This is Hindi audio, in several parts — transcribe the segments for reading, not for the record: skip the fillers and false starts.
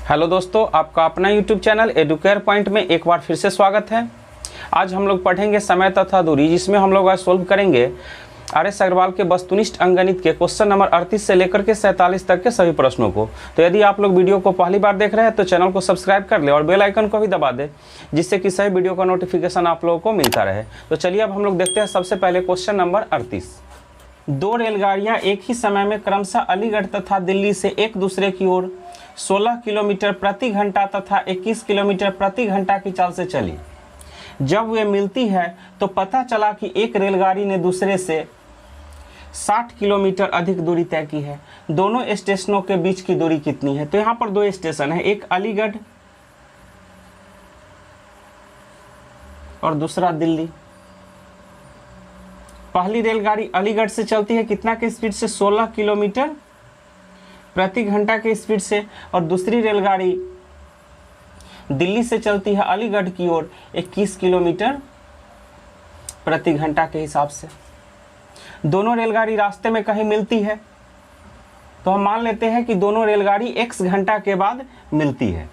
हेलो दोस्तों, आपका अपना यूट्यूब चैनल एडुकेयर पॉइंट में एक बार फिर से स्वागत है। आज हम लोग पढ़ेंगे समय तथा दूरी, जिसमें हम लोग आज सोल्व करेंगे आर.एस. अग्रवाल के वस्तुनिष्ठ अंकगणित के क्वेश्चन नंबर 38 से लेकर के 47 तक के सभी प्रश्नों को। तो यदि आप लोग वीडियो को पहली बार देख रहे हैं तो चैनल को सब्सक्राइब कर ले और बेल आइकन को भी दबा दे, जिससे कि सही वीडियो का नोटिफिकेशन आप लोगों को मिलता रहे। तो चलिए अब हम लोग देखते हैं सबसे पहले क्वेश्चन नंबर 38। दो रेलगाड़ियां एक ही समय में क्रमशः अलीगढ़ तथा दिल्ली से एक दूसरे की ओर 16 किलोमीटर प्रति घंटा तथा 21 किलोमीटर प्रति घंटा की चाल से चली। जब वे मिलती है तो पता चला कि एक रेलगाड़ी ने दूसरे से 60 किलोमीटर अधिक दूरी तय की है। दोनों स्टेशनों के बीच की दूरी कितनी है? तो यहाँ पर दो स्टेशन है, एक अलीगढ़ और दूसरा दिल्ली। पहली रेलगाड़ी अलीगढ़ से चलती है कितना के स्पीड से? 16 किलोमीटर प्रति घंटा के स्पीड से, और दूसरी रेलगाड़ी दिल्ली से चलती है अलीगढ़ की ओर 21 किलोमीटर प्रति घंटा के हिसाब से। दोनों रेलगाड़ी रास्ते में कहीं मिलती है तो हम मान लेते हैं कि दोनों रेलगाड़ी x घंटा के बाद मिलती है।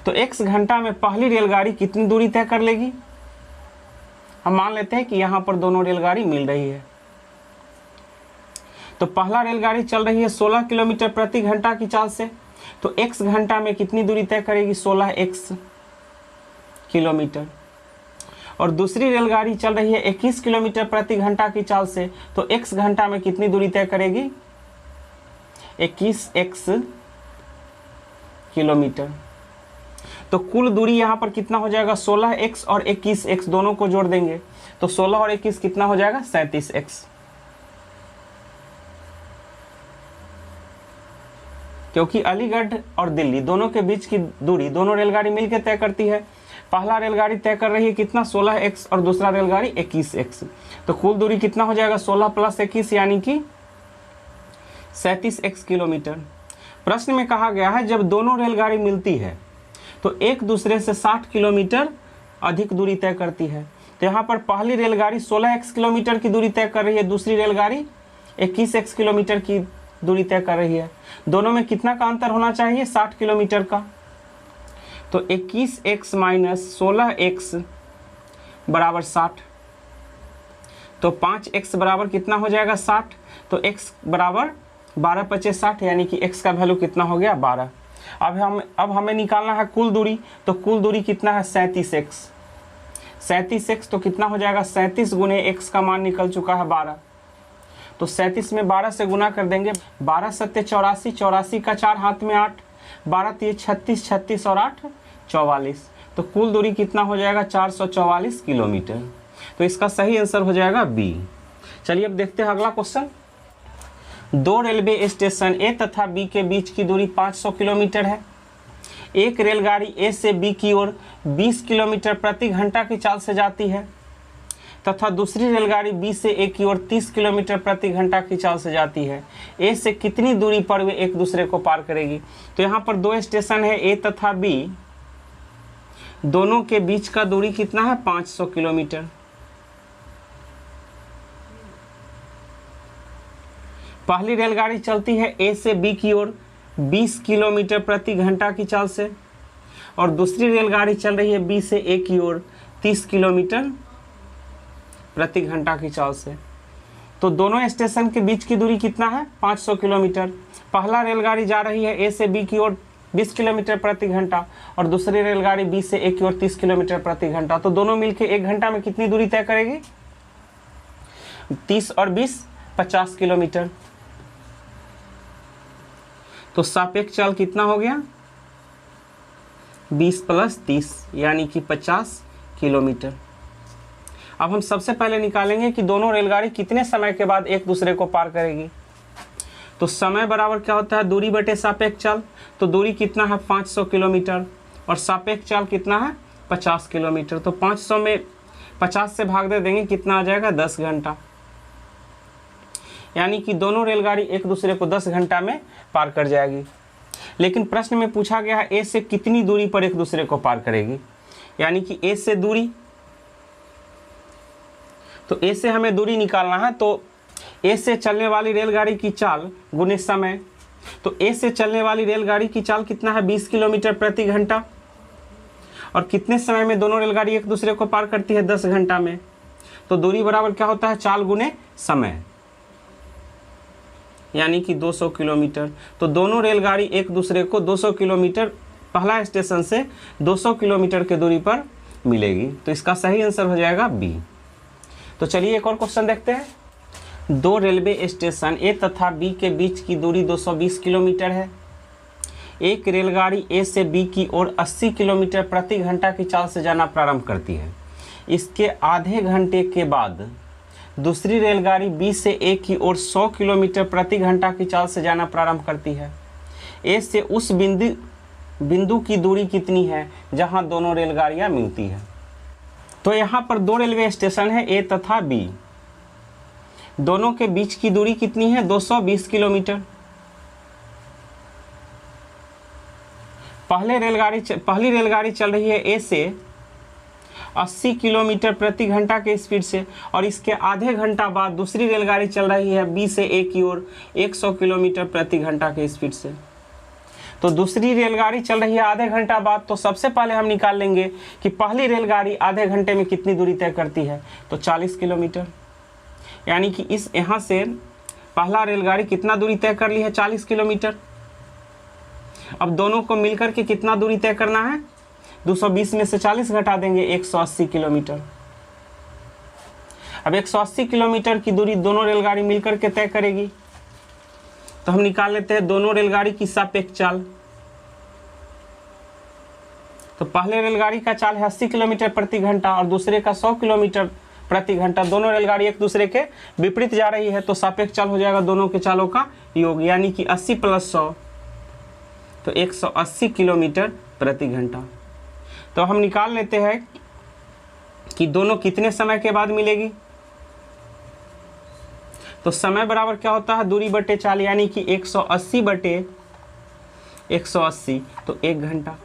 तो x घंटा में पहली रेलगाड़ी कितनी दूरी तय कर लेगी? हम मान लेते हैं कि यहाँ पर दोनों रेलगाड़ी मिल रही है। तो पहला रेलगाड़ी चल रही है 16 किलोमीटर प्रति घंटा की चाल से, तो x घंटा में कितनी दूरी तय करेगी? 16x kilometre. और दूसरी रेलगाड़ी चल रही है 21 किलोमीटर प्रति घंटा की चाल से, तो x घंटा में कितनी दूरी तय करेगी? 21x kilometre. तो कुल दूरी यहाँ पर कितना हो जाएगा? 16x और 21x दोनों को जोड़ देंगे तो 16 और 21 कितना हो जाएगा? 37x। क्योंकि अलीगढ़ और दिल्ली दोनों के बीच की दूरी दोनों रेलगाड़ी मिलकर तय करती है। पहला रेलगाड़ी तय कर रही है कितना? 16x और दूसरा रेलगाड़ी 21x। तो कुल दूरी कितना हो जाएगा? 16 + 21 यानी कि 37x किलोमीटर। प्रश्न में कहा गया है जब दोनों रेलगाड़ी मिलती है तो एक दूसरे से 60 किलोमीटर अधिक दूरी तय करती है। तो यहाँ पर पहली रेलगाड़ी 16x किलोमीटर की दूरी तय कर रही है, दूसरी रेलगाड़ी 21x किलोमीटर की दूरी तय कर रही है। दोनों में कितना का अंतर होना चाहिए? 60 किलोमीटर का। तो 21x - 16x बराबर 60। तो 5x बराबर कितना हो जाएगा? 60। तो x बराबर 12 × 5 = 60, यानी कि x का वैल्यू कितना हो गया? 12। अब हमें निकालना है कुल दूरी। तो कुल दूरी कितना है? 37x। 37x तो कितना हो जाएगा? 37 × x का मान निकल चुका है 12। तो 37 में 12 से गुना कर देंगे। 12 × 7 = 84, 84 का 4 हाथ में 8, 12 × 3 = 36, 36 और 8 = 44। तो कुल दूरी कितना हो जाएगा? 444 किलोमीटर। तो इसका सही आंसर हो जाएगा बी। चलिए अब देखते हैं अगला क्वेश्चन। दो रेलवे स्टेशन ए तथा बी के बीच की दूरी 500 किलोमीटर है। एक रेलगाड़ी ए से बी की ओर 20 किलोमीटर प्रति घंटा की चाल से जाती है तथा दूसरी रेलगाड़ी बी से ए की ओर 30 किलोमीटर प्रति घंटा की चाल से जाती है। ए से कितनी दूरी पर वे एक दूसरे को पार करेगी? तो यहाँ पर दो स्टेशन है ए तथा बी, दोनों के बीच का दूरी कितना है? 500 किलोमीटर। पहली रेलगाड़ी चलती है ए से बी की ओर 20 किलोमीटर प्रति घंटा की चाल से, और दूसरी रेलगाड़ी चल रही है बी से ए की ओर 30 किलोमीटर प्रति घंटा की चाल से। तो दोनों स्टेशन के बीच की दूरी कितना है? 500 किलोमीटर। पहला रेलगाड़ी जा रही है ए से बी की ओर 20 किलोमीटर प्रति घंटा, और दूसरी रेलगाड़ी बी से ए की ओर 30 किलोमीटर प्रति घंटा। तो दोनों मिलकर 1 घंटा में कितनी दूरी तय करेगी? 30 और 20 50 किलोमीटर। तो सापेक्ष चाल कितना हो गया? 20 + 30 यानी कि 50 किलोमीटर। अब हम सबसे पहले निकालेंगे कि दोनों रेलगाड़ी कितने समय के बाद एक दूसरे को पार करेगी। तो समय बराबर क्या होता है? दूरी बटे सापेक्ष चाल। तो दूरी कितना है? 500 किलोमीटर, और सापेक्ष चाल कितना है? 50 किलोमीटर। तो 500 में 50 से भाग दे देंगे, कितना आ जाएगा? 10 घंटा। यानी कि दोनों रेलगाड़ी एक दूसरे को 10 घंटा में पार कर जाएगी। लेकिन प्रश्न में पूछा गया है ए से कितनी दूरी पर एक दूसरे को पार करेगी, यानी कि ए से दूरी। तो ए से हमें दूरी निकालना है। तो ए से चलने वाली रेलगाड़ी की चाल गुने समय, तो ए से चलने वाली रेलगाड़ी की चाल कितना है 20 किलोमीटर प्रति घंटा, और कितने समय में दोनों रेलगाड़ी एक दूसरे को पार करती है 10 घंटा में। तो दूरी बराबर क्या होता है चाल गुने समय, यानी कि 200 किलोमीटर। तो दोनों रेलगाड़ी एक दूसरे को 200 किलोमीटर पहला स्टेशन से 200 किलोमीटर की दूरी पर मिलेगी। तो इसका सही आंसर हो जाएगा बी। तो चलिए एक और क्वेश्चन देखते हैं। दो रेलवे स्टेशन ए तथा बी के बीच की दूरी 220 किलोमीटर है। एक रेलगाड़ी ए से बी की ओर 80 किलोमीटर प्रति घंटा की चाल से जाना प्रारंभ करती है। इसके आधे घंटे के बाद दूसरी रेलगाड़ी बी से ए की ओर 100 किलोमीटर प्रति घंटा की चाल से जाना प्रारंभ करती है। ए से उस बिंदु की दूरी कितनी है जहां दोनों रेलगाड़ियां मिलती है। तो यहाँ पर दो रेलवे स्टेशन है ए तथा बी, दोनों के बीच की दूरी कितनी है 220 किलोमीटर। पहली रेलगाड़ी चल रही है ए से 80 किलोमीटर प्रति घंटा के स्पीड से, और इसके आधे घंटा बाद दूसरी रेलगाड़ी चल रही है बी से ए की ओर 100 किलोमीटर प्रति घंटा के स्पीड से। तो दूसरी रेलगाड़ी चल रही है आधे घंटा बाद, तो सबसे पहले हम निकाल लेंगे कि पहली रेलगाड़ी आधे घंटे में कितनी दूरी तय करती है, तो 40 किलोमीटर। यानी कि इस यहाँ से पहला रेलगाड़ी कितना दूरी तय कर ली है 40 किलोमीटर। अब दोनों को मिलकर के कितना दूरी तय करना है, 220 में से 40 घटा देंगे 180 किलोमीटर। अब 180 किलोमीटर की दूरी दोनों रेलगाड़ी मिलकर के तय करेगी। तो हम निकाल लेते हैं दोनों रेलगाड़ी की सापेक्ष चाल। तो पहले रेलगाड़ी का चाल है 80 किलोमीटर प्रति घंटा और दूसरे का 100 किलोमीटर प्रति घंटा। दोनों रेलगाड़ी एक दूसरे के विपरीत जा रही है, तो सापेक्ष चाल हो जाएगा दोनों के चालों का योग, यानी कि 80 + 100 तो 180 किलोमीटर प्रति घंटा। तो हम निकाल लेते हैं कि दोनों कितने समय के बाद मिलेगी। तो समय बराबर क्या होता है दूरी बटे चाल, यानी कि 180 बटे 180 तो 1 घंटा।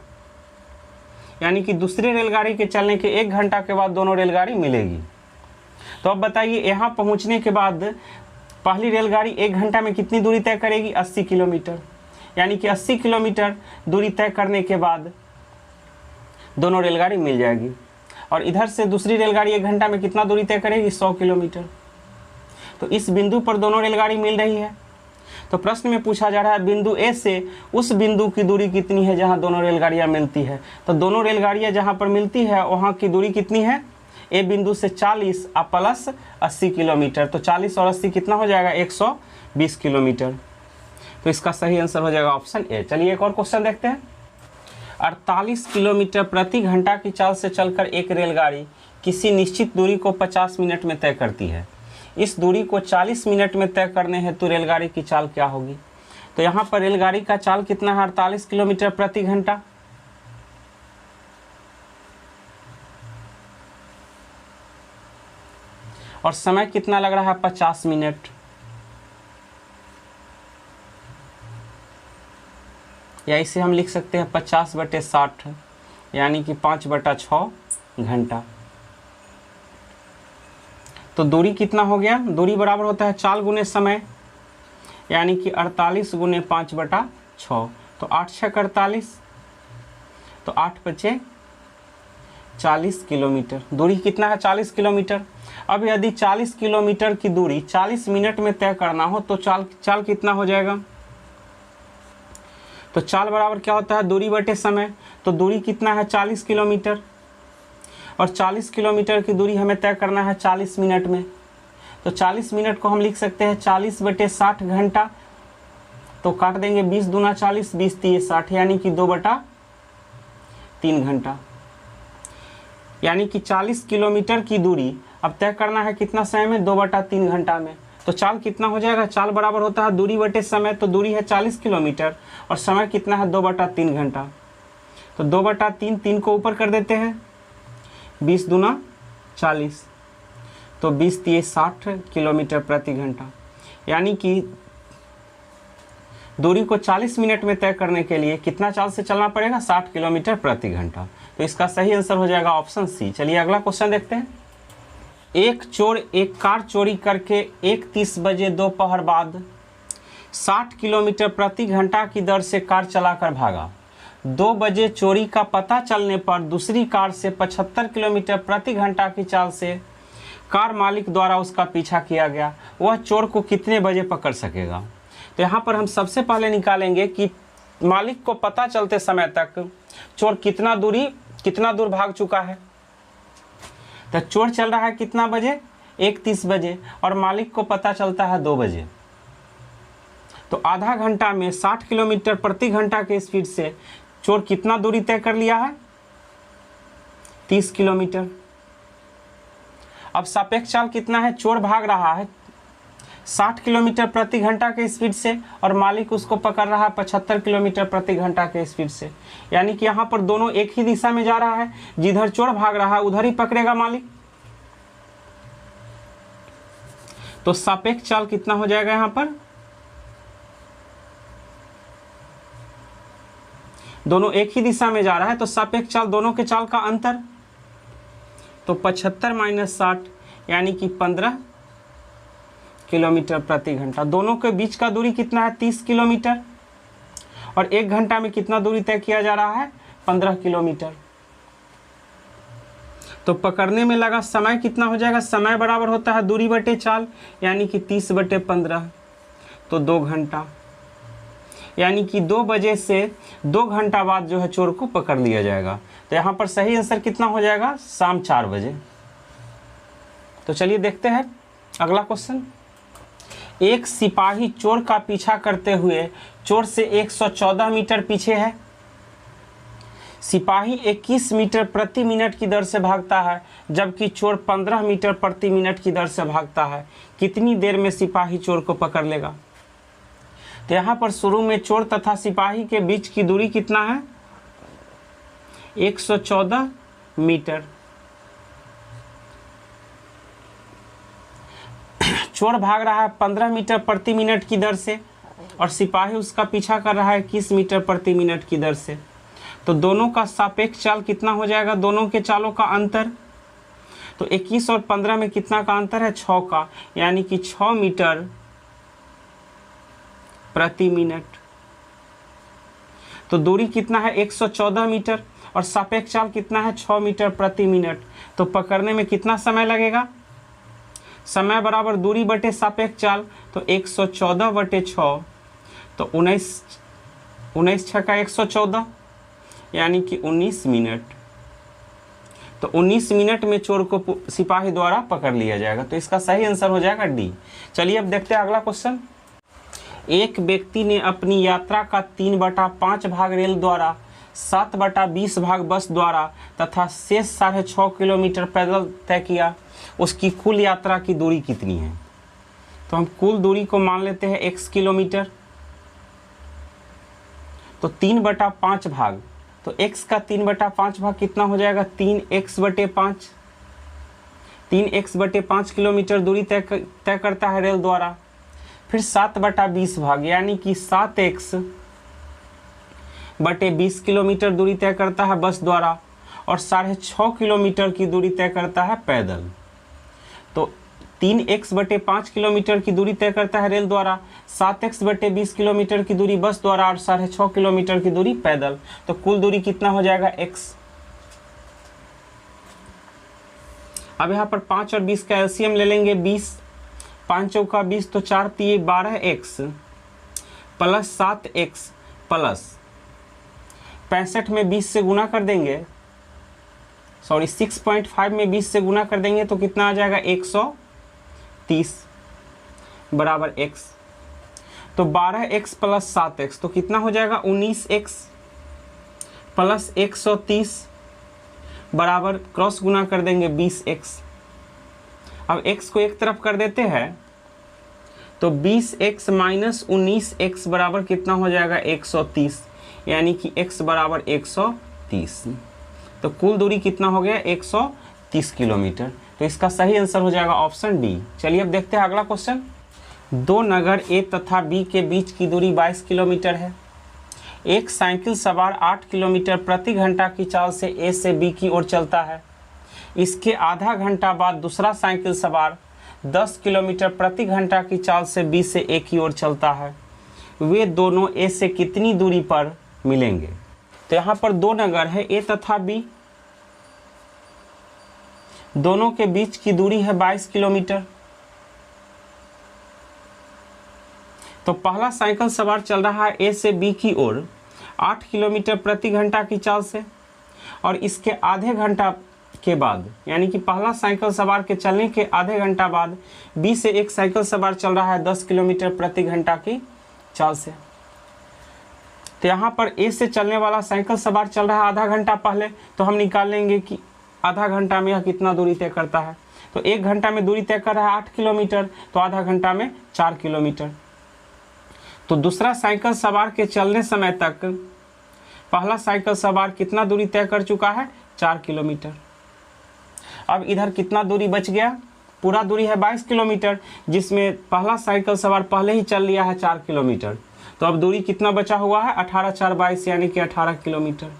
यानी कि दूसरी रेलगाड़ी के चलने के 1 घंटा के बाद दोनों रेलगाड़ी मिलेगी। तो अब बताइए यहाँ पहुँचने के बाद पहली रेलगाड़ी 1 घंटा में कितनी दूरी तय करेगी 80 किलोमीटर। यानी कि 80 किलोमीटर दूरी तय करने के बाद दोनों रेलगाड़ी मिल जाएगी। और इधर से दूसरी रेलगाड़ी 1 घंटा में कितना दूरी तय करेगी 100 किलोमीटर। तो इस बिंदु पर दोनों रेलगाड़ी मिल रही है। तो प्रश्न में पूछा जा रहा है बिंदु ए से उस बिंदु की दूरी कितनी है जहां दोनों रेलगाड़ियां मिलती है। तो दोनों रेलगाड़ियां जहां पर मिलती है वहां की दूरी कितनी है, ए बिंदु से 40 प्लस 80 किलोमीटर। तो 40 और 80 कितना हो जाएगा 120 किलोमीटर। तो इसका सही आंसर हो जाएगा ऑप्शन ए। चलिए एक और क्वेश्चन देखते हैं। 48 किलोमीटर प्रति घंटा की चाल से चलकर एक रेलगाड़ी किसी निश्चित दूरी को 50 मिनट में तय करती है। इस दूरी को 40 मिनट में तय करने हेतु रेलगाड़ी की चाल क्या होगी। तो यहाँ पर रेलगाड़ी का चाल कितना है 48 किलोमीटर प्रति घंटा। और समय कितना लग रहा है 50 मिनट। या इसे हम लिख सकते हैं 50/60 यानी कि 5/6 घंटा। तो दूरी कितना हो गया, दूरी बराबर होता है चाल गुने समय, यानी कि 48 गुने 5/6। तो 8 × 6 = 48, तो 8 × 40 किलोमीटर। दूरी कितना है 40 किलोमीटर। अब यदि 40 किलोमीटर की दूरी 40 मिनट में तय करना हो तो चाल कितना हो जाएगा। तो चाल बराबर क्या होता है दूरी बटे समय। तो दूरी कितना है 40 किलोमीटर, और 40 किलोमीटर की दूरी हमें तय करना है 40 मिनट में। तो 40 मिनट को हम लिख सकते हैं 40/60 घंटा। तो काट देंगे 20 दूना 40, 20 × 60 यानी कि 2/3 घंटा। यानी कि 40 किलोमीटर की दूरी अब तय करना है कितना समय में 2/3 घंटा में। तो चाल कितना हो जाएगा, चाल बराबर होता है दूरी बटे समय। तो दूरी है 40 किलोमीटर और समय कितना है 2/3 घंटा। तो 2/3 3 को ऊपर कर देते हैं, 20 दूना 40 तो 20 × 60 किलोमीटर प्रति घंटा। यानी कि दूरी को 40 मिनट में तय करने के लिए कितना चाल से चलना पड़ेगा 60 किलोमीटर प्रति घंटा। तो इसका सही आंसर हो जाएगा ऑप्शन सी। चलिए अगला क्वेश्चन देखते हैं। एक चोर एक कार चोरी करके 1:30 बजे दोपहर बाद 60 किलोमीटर प्रति घंटा की दर से कार चलाकर भागा। 2 बजे चोरी का पता चलने पर दूसरी कार से 75 किलोमीटर प्रति घंटा की चाल से कार मालिक द्वारा उसका पीछा किया गया। वह चोर को कितने बजे पकड़ सकेगा? तो यहाँ पर हम सबसे पहले निकालेंगे कि मालिक को पता चलते समय तक चोर कितना दूर भाग चुका है। तो चोर चल रहा है कितना बजे? 1:30 बजे, और मालिक को पता चलता है 2 बजे। तो आधा घंटा में 60 किलोमीटर प्रति घंटा के स्पीड से चोर कितना दूरी तय कर लिया है? 30 किलोमीटर। अब सापेक्ष चाल कितना है? चोर भाग रहा है 60 किलोमीटर प्रति घंटा के स्पीड से और मालिक उसको पकड़ रहा है 75 किलोमीटर प्रति घंटा के स्पीड से। यानी कि यहाँ पर दोनों एक ही दिशा में जा रहा है, जिधर चोर भाग रहा है उधर ही पकड़ेगा मालिक। तो सापेक्ष चाल कितना हो जाएगा यहाँ पर? दोनों एक ही दिशा में जा रहा है तो सापेक्ष चाल दोनों के चाल का अंतर। तो 75 - 60 यानी कि 15 किलोमीटर प्रति घंटा। दोनों के बीच का दूरी कितना है? 30 किलोमीटर। और 1 घंटा में कितना दूरी तय किया जा रहा है? 15 किलोमीटर। तो पकड़ने में लगा समय कितना हो जाएगा? समय बराबर होता है दूरी बटे चाल, यानी कि 30/15, तो 2 घंटा। यानी कि 2 बजे से 2 घंटा बाद जो है चोर को पकड़ लिया जाएगा। तो यहाँ पर सही आंसर कितना हो जाएगा? शाम 4 बजे। तो चलिए देखते हैं अगला क्वेश्चन। एक सिपाही चोर का पीछा करते हुए चोर से 114 मीटर पीछे है। सिपाही 21 मीटर प्रति मिनट की दर से भागता है, जबकि चोर 15 मीटर प्रति मिनट की दर से भागता है। कितनी देर में सिपाही चोर को पकड़ लेगा? तो यहाँ पर शुरू में चोर तथा सिपाही के बीच की दूरी कितना है? 114 मीटर। चोर भाग रहा है 15 मीटर प्रति मिनट की दर से और सिपाही उसका पीछा कर रहा है 21 मीटर प्रति मिनट की दर से। तो दोनों का सापेक्ष चाल कितना हो जाएगा? दोनों के चालों का अंतर। तो 21 और 15 में कितना का अंतर है? 6 का, यानी कि 6 मीटर प्रति मिनट। तो दूरी कितना है? 114 मीटर और सापेक्ष चाल कितना है? 6 मीटर प्रति मिनट। तो पकड़ने में कितना समय लगेगा? समय बराबर दूरी बटे सापेक्ष चाल, तो 114/6, तो 19 छक्का 114 यानी कि 19 मिनट। तो 19 मिनट में चोर को सिपाही द्वारा पकड़ लिया जाएगा। तो इसका सही आंसर हो जाएगा डी। चलिए अब देखते हैं अगला क्वेश्चन। एक व्यक्ति ने अपनी यात्रा का 3/5 भाग रेल द्वारा, 7/20 भाग बस द्वारा तथा शेष 6.5 किलोमीटर पैदल तय किया। उसकी कुल यात्रा की दूरी कितनी है? तो हम कुल दूरी को मान लेते हैं x किलोमीटर। तो 3/5 भाग, तो x का 3/5 भाग कितना हो जाएगा? 3x/5। 3x/5 किलोमीटर दूरी तय करता है रेल द्वारा। फिर 7/20 भाग यानी कि 7x/20 किलोमीटर दूरी तय करता है बस द्वारा और 6.5 किलोमीटर की दूरी तय करता है पैदल। तो 3x/5 किलोमीटर की दूरी तय करता है रेल द्वारा, 7x/20 किलोमीटर की दूरी बस द्वारा और 6.5 किलोमीटर की दूरी पैदल। तो कुल दूरी कितना हो जाएगा? x। अब यहाँ पर 5 और 20 का एलसीएम ले लेंगे। 20 5 चौका 20, तो 4 3 12x प्लस 7x प्लस 65 में 20 से गुना कर देंगे, 6.5 में 20 से गुना कर देंगे तो कितना आ जाएगा? 130 बराबर x। तो 12x प्लस 7x तो कितना हो जाएगा? 19x प्लस 130 बराबर क्रॉस गुना कर देंगे 20x। अब x को एक तरफ कर देते हैं तो 20x माइनस 19x बराबर कितना हो जाएगा? 130, यानी कि x बराबर 130। तो कुल दूरी कितना हो गया? 130 किलोमीटर। तो इसका सही आंसर हो जाएगा ऑप्शन डी। चलिए अब देखते हैं अगला क्वेश्चन। 2 नगर ए तथा बी के बीच की दूरी 22 किलोमीटर है। एक साइकिल सवार 8 किलोमीटर प्रति घंटा की चाल से ए से बी की ओर चलता है। इसके आधा घंटा बाद दूसरा साइकिल सवार 10 किलोमीटर प्रति घंटा की चाल से बी से ए की ओर चलता है। वे दोनों ए से कितनी दूरी पर मिलेंगे। तो यहाँ पर दो नगर है ए तथा बी, दोनों के बीच की दूरी है 22 किलोमीटर। तो पहला साइकिल सवार चल रहा है ए से बी की ओर 8 किलोमीटर प्रति घंटा की चाल से, और इसके आधे घंटा के बाद, यानी कि पहला साइकिल सवार के चलने के आधे घंटा बाद बी से एक साइकिल सवार चल रहा है 10 किलोमीटर प्रति घंटा की चाल से। तो यहाँ पर ए से चलने वाला साइकिल सवार चल रहा है आधा घंटा पहले, तो हम निकाल लेंगे कि आधा घंटा में यह कितना दूरी तय करता है। तो 1 घंटा में दूरी तय कर रहा है 8 किलोमीटर, तो आधा घंटा में 4 किलोमीटर। तो दूसरा साइकिल सवार के चलने समय तक पहला साइकिल सवार कितना दूरी तय कर चुका है, 4 किलोमीटर। अब इधर कितना दूरी बच गया, पूरा दूरी है 22 किलोमीटर, जिसमें पहला साइकिल सवार पहले ही चल लिया है 4 किलोमीटर। तो अब दूरी कितना बचा हुआ है, 18 4 22, यानी कि 18 किलोमीटर।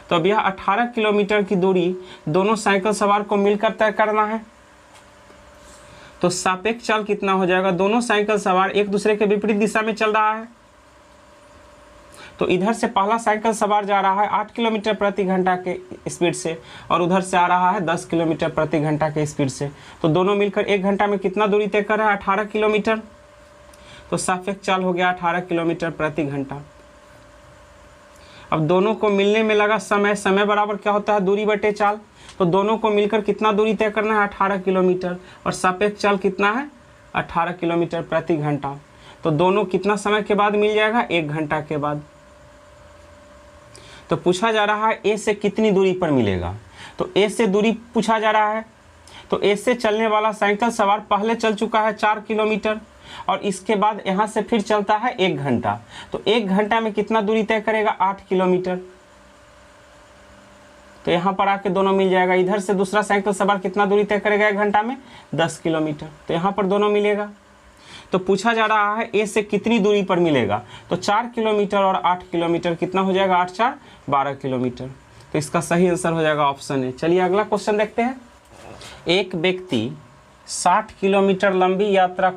तो अब यह 18 किलोमीटर की दूरी दोनों साइकिल सवार को मिलकर तय करना है। तो सापेक्ष चाल कितना हो जाएगा, दोनों साइकिल सवार एक दूसरे के विपरीत दिशा में चल रहा है। तो इधर से पहला साइकिल सवार जा रहा है 8 किलोमीटर प्रति घंटा के स्पीड से, और उधर से आ रहा है 10 किलोमीटर प्रति घंटा के स्पीड से। तो दोनों मिलकर 1 घंटा में कितना दूरी तय कर रहा है, 18 किलोमीटर। तो सापेक्ष चाल हो गया 18 किलोमीटर प्रति घंटा। अब दोनों को मिलने में लगा समय, समय बराबर क्या होता है, दूरी बटे चाल। तो दोनों को मिलकर कितना दूरी तय करना है, 18 किलोमीटर, और सापेक्ष चाल कितना है, 18 किलोमीटर प्रति घंटा। तो दोनों कितना समय के बाद मिल जाएगा, 1 घंटा के बाद। तो पूछा जा रहा है ए से कितनी दूरी पर मिलेगा। तो ए से दूरी पूछा जा रहा है। तो ए से चलने वाला साइकिल सवार पहले चल चुका है 4 किलोमीटर, और इसके बाद यहाँ से फिर चलता है 1 घंटा। तो 1 घंटा में कितना दूरी तय करेगा, 8 किलोमीटर। तो यहाँ पर आके दोनों मिल जाएगा। इधर से दूसरा साइकिल सवार कितना दूरी तय करेगा 1 घंटा में, 10 किलोमीटर। तो यहाँ पर दोनों मिलेगा। तो पूछा जा रहा है ए से कितनी दूरी पर मिलेगा। तो 4 किलोमीटर और 8 किलोमीटर कितना हो जाएगा, 8 4 12 किलोमीटर। तो इसका सही आंसर हो जाएगा ऑप्शन ए। चलिए अगला क्वेश्चन देखते हैं। एक व्यक्ति 60 किलोमीटर लंबी यात्रा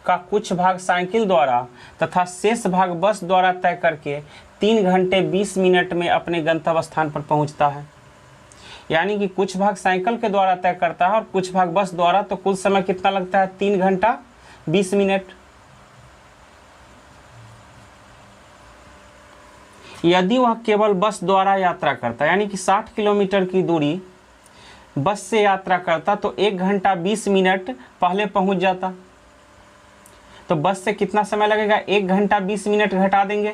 का कुछ भाग साइकिल द्वारा तथा शेष भाग बस द्वारा तय करके 3 घंटे 20 मिनट में अपने गंतव्य स्थान पर पहुंचता है। यानी कि कुछ भाग साइकिल के द्वारा तय करता है और कुछ भाग बस द्वारा। तो कुल समय कितना लगता है, 3 घंटा 20 मिनट। यदि वह केवल बस द्वारा यात्रा करता, यानी कि 60 किलोमीटर की दूरी बस से यात्रा करता, तो 1 घंटा 20 मिनट पहले पहुंच जाता। तो बस से कितना समय लगेगा, 1 घंटा 20 मिनट घटा देंगे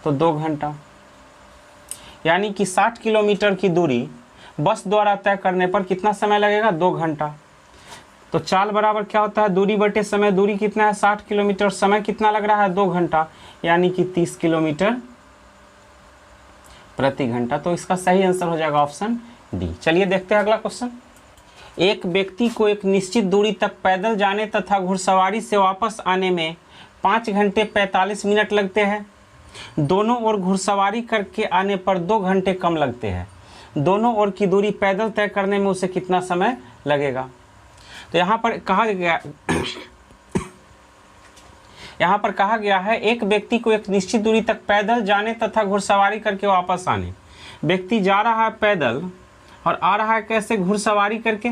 तो 2 घंटा। यानी कि 60 किलोमीटर की दूरी बस द्वारा तय करने पर कितना समय लगेगा, 2 घंटा। तो चाल बराबर क्या होता है, दूरी बटे समय। दूरी कितना है, 60 किलोमीटर, समय कितना लग रहा है, 2 घंटा, यानी कि 30 किलोमीटर प्रति घंटा। तो इसका सही आंसर हो जाएगा ऑप्शन डी। चलिए देखते हैं अगला क्वेश्चन। एक व्यक्ति को एक निश्चित दूरी तक पैदल जाने तथा घुड़सवारी से वापस आने में 5 घंटे 45 मिनट लगते हैं। दोनों ओर घुड़सवारी करके आने पर 2 घंटे कम लगते हैं। दोनों ओर की दूरी पैदल तय करने में उसे कितना समय लगेगा। तो यहाँ पर कहा गया है एक व्यक्ति को एक निश्चित दूरी तक पैदल जाने तथा घुड़सवारी करके वापस आने। व्यक्ति जा रहा है पैदल और आ रहा है कैसे, घुड़सवारी करके।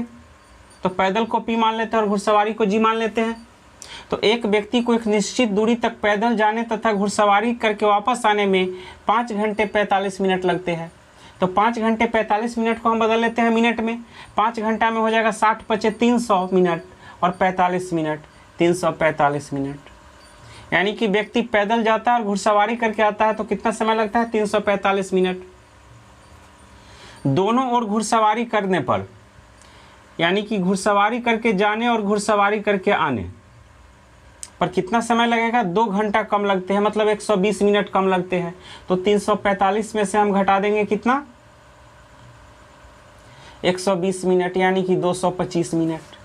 तो पैदल को पी मान लेते हैं और घुड़सवारी को जी मान लेते हैं। तो एक व्यक्ति को एक निश्चित दूरी तक पैदल जाने तथा घुड़सवारी करके वापस आने में 5 घंटे 45 मिनट लगते हैं। तो 5 घंटे 45 मिनट को हम बदल लेते हैं मिनट में। 5 घंटा में हो जाएगा 60 × 5 300 मिनट, और 45 मिनट 345 मिनट। यानी कि व्यक्ति पैदल जाता है और घुड़सवारी करके आता है तो कितना समय लगता है, 345 मिनट। दोनों ओर घुड़सवारी करने पर, यानी कि घुड़सवारी करके जाने और घुड़सवारी करके आने पर कितना समय लगेगा, 2 घंटा कम लगते हैं, मतलब 120 मिनट कम लगते हैं। तो 345 में से हम घटा देंगे कितना, 120 मिनट, यानी कि 225 मिनट।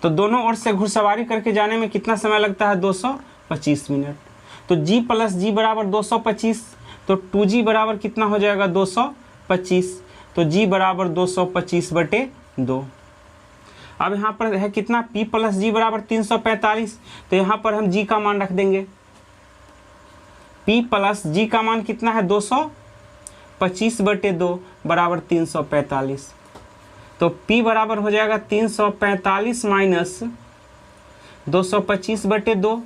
तो दोनों ओर से घुड़सवारी करके जाने में कितना समय लगता है, 225 मिनट। तो g + g बराबर 225। तो 2g बराबर कितना हो जाएगा, 225। तो g बराबर 225/2। अब यहाँ पर है कितना, P प्लस जी बराबर 345, तो यहाँ पर हम G का मान रख देंगे। P प्लस G का मान कितना है 225/2 बराबर 345, तो P बराबर हो जाएगा 345 माइनस 225/2,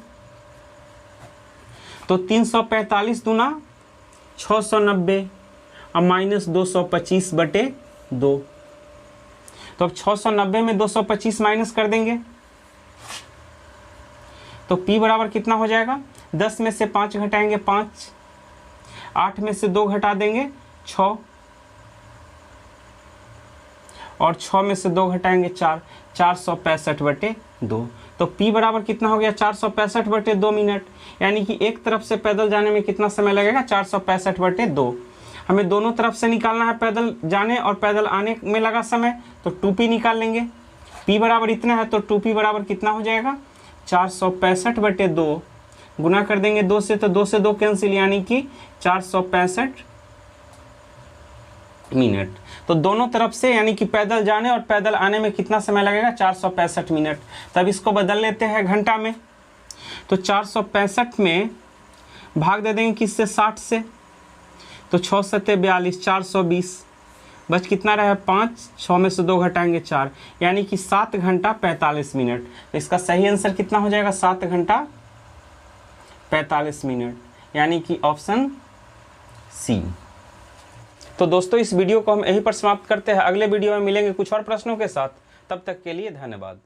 तो 345 दूना 690 और माइनस 225/2, तो अब 690 में 225 माइनस कर देंगे तो P बराबर कितना हो जाएगा, 10 में से 5 घटाएंगे 5, 8 में से 2 घटा देंगे 6, और 6 में से 2 घटाएंगे 4, 465/2, तो P बराबर कितना हो गया 465/2 मिनट, यानी कि एक तरफ से पैदल जाने में कितना समय लगेगा 465/2। हमें दोनों तरफ से निकालना है, पैदल जाने और पैदल आने में लगा समय, तो 2P निकाल लेंगे। P बराबर इतना है तो 2P बराबर कितना हो जाएगा 465/2, गुना कर देंगे 2 से, तो 2 से 2 कैंसिल, यानी कि 465 मिनट। तो दोनों तरफ से यानी कि पैदल जाने और पैदल आने में कितना समय लगेगा 465 मिनट। तब इसको बदल लेते हैं घंटा में, तो 465 में भाग दे देंगे किससे 60 से, तो 6 7 42, 420, बच कितना रहा 5, 6 में से 2 घटाएंगे 4, यानी कि 7 घंटा 45 मिनट। तो इसका सही आंसर कितना हो जाएगा 7 घंटा 45 मिनट, यानी कि ऑप्शन सी। तो दोस्तों इस वीडियो को हम यहीं पर समाप्त करते हैं, अगले वीडियो में मिलेंगे कुछ और प्रश्नों के साथ, तब तक के लिए धन्यवाद।